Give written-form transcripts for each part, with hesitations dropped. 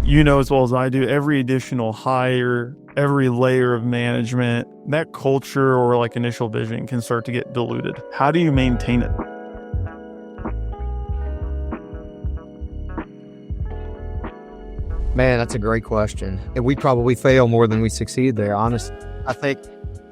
you know as well as I do, every additional hire, every layer of management, that culture or like initial vision can start to get diluted. How do you maintain it? Man, that's a great question. And we probably fail more than we succeed there, honestly. I think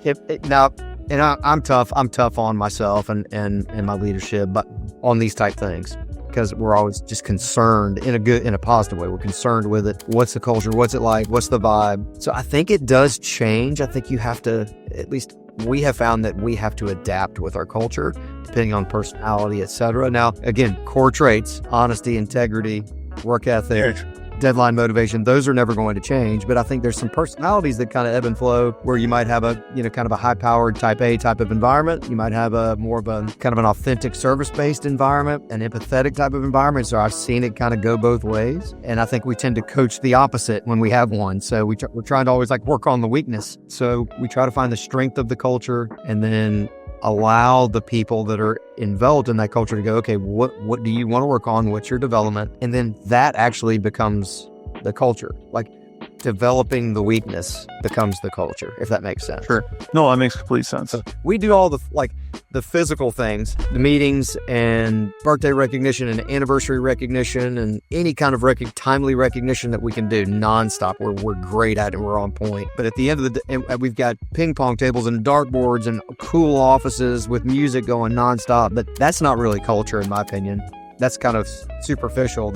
I'm tough on myself and my leadership, but on these type things, because we're always just concerned in a positive way. We're concerned with it. What's the culture? What's it like? What's the vibe? So I think it does change. I think you have to, at least we have found that we have to adapt with our culture, depending on personality, etc. Now, again, core traits, honesty, integrity, work ethic, deadline motivation, those are never going to change. But I think there's some personalities that kind of ebb and flow, where you might have a, kind of a high-powered type A type of environment. You might have a more of a kind of an authentic service-based environment, an empathetic type of environment. So I've seen it kind of go both ways. And I think we tend to coach the opposite when we have one. So we're trying to always work on the weakness. So we try to find the strength of the culture and then allow the people that are enveloped in that culture to go, okay, what do you want to work on? What's your development? And then that actually becomes the culture. Developing the weakness becomes the culture, if that makes sense. Sure. No, that makes complete sense. So we do all the physical things, the meetings and birthday recognition and anniversary recognition and any kind of timely recognition that we can do nonstop. We're great at it. We're on point. But at the end of the day, we've got ping pong tables and dartboards and cool offices with music going nonstop. But that's not really culture, in my opinion. That's kind of superficial.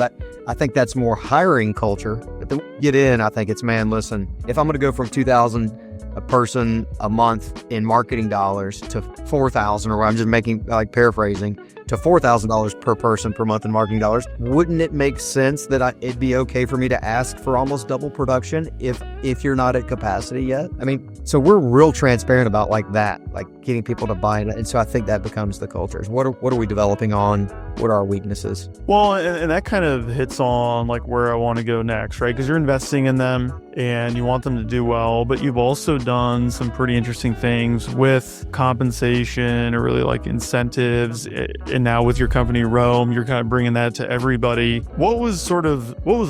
I think that's more hiring culture. But then we get in, I think it's, man, listen, if I'm going to go from $2,000 a person a month in marketing dollars to $4,000, or I'm just making, paraphrasing, to $4,000 per person per month in marketing dollars, wouldn't it make sense that it'd be okay for me to ask for almost double production if you're not at capacity yet? I mean, so we're real transparent about that, getting people to buy in. And so I think that becomes the cultures. What are we developing on? What are our weaknesses? Well, and that kind of hits on where I want to go next, right? Because you're investing in them and you want them to do well, but you've also done some pretty interesting things with compensation or really incentives. And now with your company, Rome, you're kind of bringing that to everybody. What was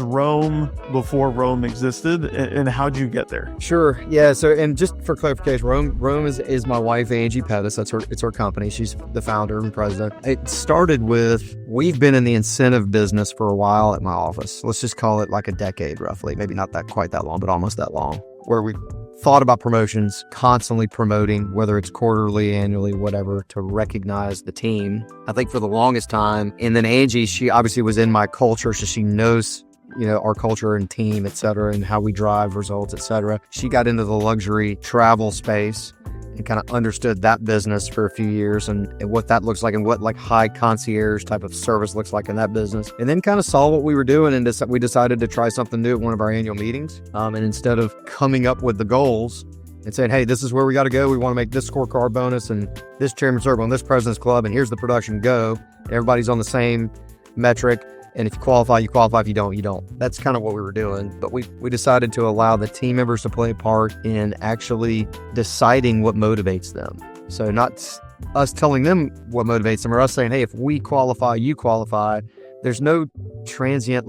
Rome before Rome existed, and how'd you get there? Sure. Yeah. So, and just for clarification, Rome is my wife, Angie Pettus. It's her company. She's the founder and president. It started with, we've been in the incentive business for a while at my office. Let's just call it a decade, roughly. Maybe not quite that long, but almost that long, where we thought about promotions, constantly promoting, whether it's quarterly, annually, whatever, to recognize the team. I think for the longest time. And then Angie, she obviously was in my culture, so she knows, our culture and team, et cetera, and how we drive results, et cetera. She got into the luxury travel space and kind of understood that business for a few years and what that looks like and what high concierge type of service looks like in that business. And then kind of saw what we were doing and we decided to try something new at one of our annual meetings. And instead of coming up with the goals and saying, hey, this is where we got to go, we want to make this scorecard bonus and this chairman circle and this president's club and here's the production, go. Everybody's on the same metric. And if you qualify, you qualify. If you don't, you don't. That's kind of what we were doing. But we decided to allow the team members to play a part in actually deciding what motivates them. So not us telling them what motivates them or us saying, hey, if we qualify, you qualify. There's no transient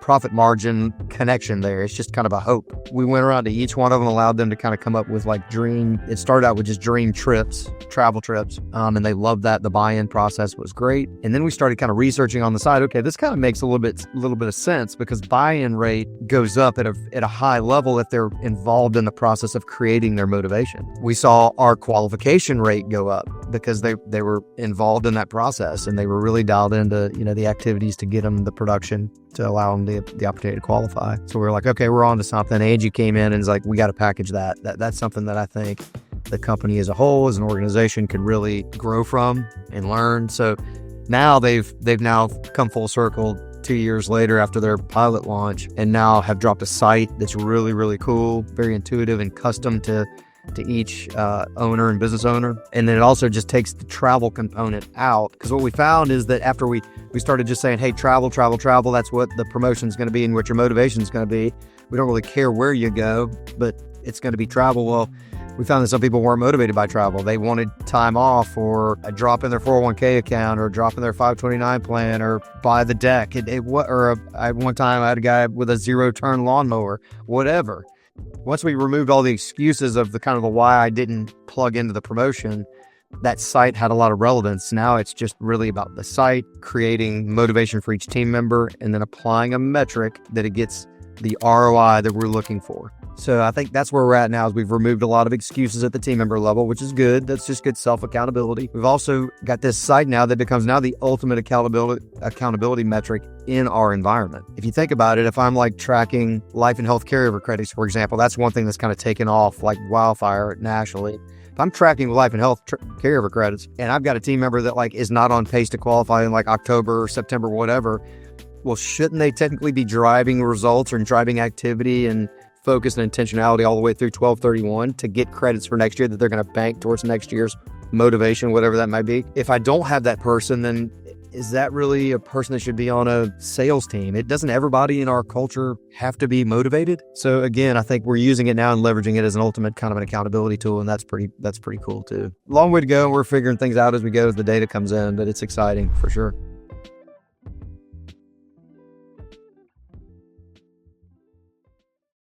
profit margin connection there. It's just kind of a hope. We went around to each one of them, allowed them to kind of come up with it started out with just dream trips, travel trips. And they loved that. The buy-in process was great. And then we started kind of researching on the side. Okay, this kind of makes a little bit of sense because buy-in rate goes up at a high level if they're involved in the process of creating their motivation. We saw our qualification rate go up because they were involved in that process and they were really dialed into, the activities to get them the production to allow them the opportunity to qualify. So we were like, okay, we're on to something. Angie came in and was like, we got to package that. That's something that I think the company as a whole, as an organization, could really grow from and learn. So now they've now come full circle 2 years later after their pilot launch and now have dropped a site that's really, really cool, very intuitive and custom to each owner and business owner. And then it also just takes the travel component out. Because what we found is that after we started just saying, hey, travel, that's what the promotion is going to be and what your motivation is going to be. We don't really care where you go, but it's going to be travel. Well, We found that some people weren't motivated by travel. They wanted time off or a drop in their 401k account or a drop in their 529 plan or buy the deck. One time I had a guy with a 0-turn lawnmower, whatever. Once we removed all the excuses of the kind of the why I didn't plug into the promotion, that site had a lot of relevance. Now it's just really about the site, creating motivation for each team member, and then applying a metric that it gets the ROI that we're looking for. So I think that's where we're at now, is we've removed a lot of excuses at the team member level, which is good. That's just good self-accountability. We've also got this site now that becomes now the ultimate accountability metric in our environment. If you think about it, if I'm like tracking life and health carryover credits, for example, that's one thing that's kind of taken off like wildfire nationally. If I'm tracking life and health carryover credits and I've got a team member that like is not on pace to qualify in like October or September, whatever, well, shouldn't they technically be driving results or driving activity and focus and intentionality all the way through 12/31 to get credits for next year that they're going to bank towards next year's motivation, whatever that might be? If I don't have that person, then is that really a person that should be on a sales team? It doesn't everybody in our culture have to be motivated. So again, I think we're using it now and leveraging it as an ultimate kind of an accountability tool. And that's pretty cool too. Long way to go. We're figuring things out as we go, as the data comes in, but it's exciting for sure.